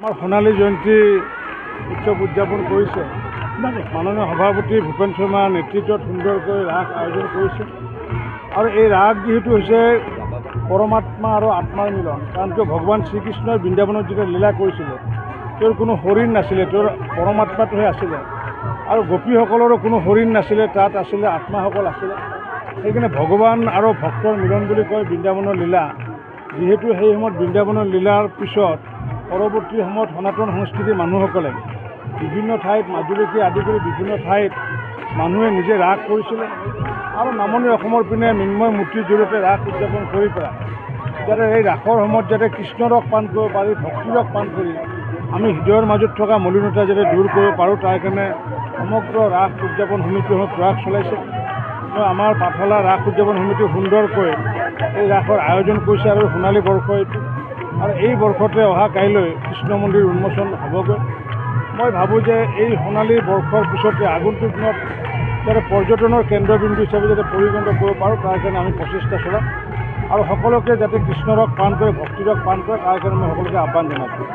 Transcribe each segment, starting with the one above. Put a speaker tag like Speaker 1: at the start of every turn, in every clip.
Speaker 1: আমাৰ সোণালী জয়ন্তী উৎসৱ উদযাপন কৰিছে। মাননীয় সভাপতি ভূপেন শৰ্মাৰ নেতৃত্বত সুন্দৰকৈ ৰাস আয়োজন কৰিছে। আৰু এই ৰাস যিহেতু হৈছে পৰমাত্মা আৰু আত্মাৰ মিলন, কাৰণ কিয় ভগৱান শ্ৰীকৃষ্ণই বৃন্দাবনত যেতিয়া লীলা কৰিছিলে তেওঁৰ কোনো শৰীৰ নাছিলে, তেওঁৰ পৰমাত্মাটোহে আছিলে। আৰু গোপীসকলৰো কোনো শৰীৰ নাছিলে, তাত আছিলে আত্মাসকল আছিলে। সেইকাৰণে ভগৱান আৰু ভক্তৰ মিলন বুলি কয় বৃন্দাবনৰ লীলা। যিহেতু সেই সময়ত বৃন্দাবনৰ লীলাৰ পিছত পৰৱৰ্তী সময়ত সনাতন সংস্কৃতিৰ মানুহসকলে বিভিন্ন ঠাইত মাজুলীকে আদি কৰি বিভিন্ন ঠাইত মানুহে নিজে ৰাস কৰিছিলে। আৰু নামনি অসমৰ পিনে মৃন্ময় মূৰ্তিৰ জৰিয়তে ৰাস উদযাপন কৰি পেলাই যাতে এই ৰাসৰ সময়ত যাতে কৃষ্ণৰস পান কৰিব পাৰি, ভক্তিৰস পান কৰি আমি হৃদয়ৰ মাজত থকা মলিনতা যাতে দূৰ কৰিব পাৰোঁ, তাৰ কাৰণে সমগ্ৰ ৰাস উদযাপন সমিতিসমূহে প্ৰয়াস চলাইছে। আমাৰ পাঠশালা ৰাস উদযাপন সমিতি সুন্দৰকৈ এই ৰাসৰ আয়োজন কৰিছে আৰু সোণালী বৰ্ষ এইটো। আৰু এই বৰ্ষতে অহা কাইলৈ কৃষ্ণ মন্দিৰ উন্মোচন হ'বগৈ। মই ভাবোঁ যে এই সোণালী বৰ্ষৰ পিছতে আগন্তুক দিনত যাতে পৰ্যটনৰ কেন্দ্ৰবিন্দু হিচাপে যাতে পৰিগণিত কৰিব পাৰোঁ, তাৰ কাৰণে আমি প্ৰচেষ্টা চলাম। আৰু সকলোকে যাতে কৃষ্ণৰস পান কৰে, ভক্তিৰস পান কৰে, তাৰ কাৰণে মই সকলোকে আহ্বান জনাইছোঁ।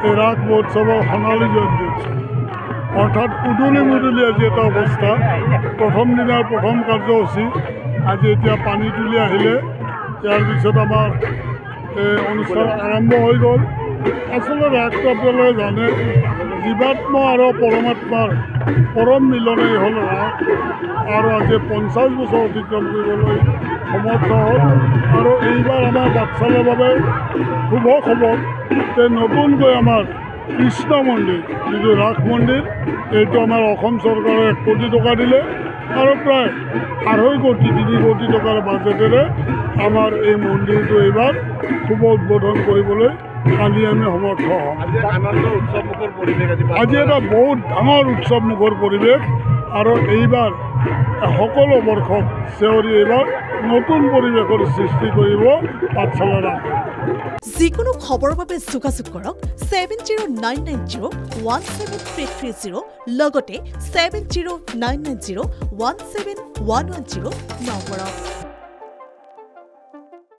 Speaker 2: এই ৰাস মহোৎসৱৰ সোণালী জয়ন্তী উৎসৱ অৰ্থাৎ উদুলি মুদুলি আজি এটা অৱস্থা। প্ৰথম দিনাৰ প্ৰথম কাৰ্যসূচী আজি এতিয়া পানী তুলি আহিলে, ইয়াৰ পিছত আমাৰ এই অনুষ্ঠান আৰম্ভ হৈ গ'ল। আচলতে ৰাসটো আপোনালোকে জানে জীৱাত্মা আৰু পৰমাত্মাৰ পৰম মিলনেই হ'ল ৰাস। আৰু আজি 50 বছৰ অতিক্ৰম কৰিবলৈ সমৰ্থ হ'ল। আৰু এইবাৰ আমাৰ পাঠশালাৰ বাবে শুভ খবৰ যে নতুনকৈ আমাৰ কৃষ্ণ মন্দিৰ যিটো ৰাস মন্দিৰ, এইটো আমাৰ অসম চৰকাৰে 1 কোটি টকা দিলে আৰু প্ৰায় 2.5 কোটি 3 কোটি টকাৰ বাজেটেৰে আমাৰ এই মন্দিৰটো এইবাৰ শুভ উদ্বোধন কৰিবলৈ কালি আমি সমৰ্থ হ'ম। আজি এটা বহুত ডাঙৰ উৎসৱমুখৰ পৰিৱেশ। আৰু এইবাৰ সকলো বৰ্ষক চেউৰি এইবাৰ নতুন পৰিৱেশৰ সৃষ্টি কৰিব পাঠশালা ৰাস।
Speaker 3: যিকোনো খবৰৰ বাবে যোগাযোগ কৰক 7099017330 লগতে 7099017110 নম্বৰত।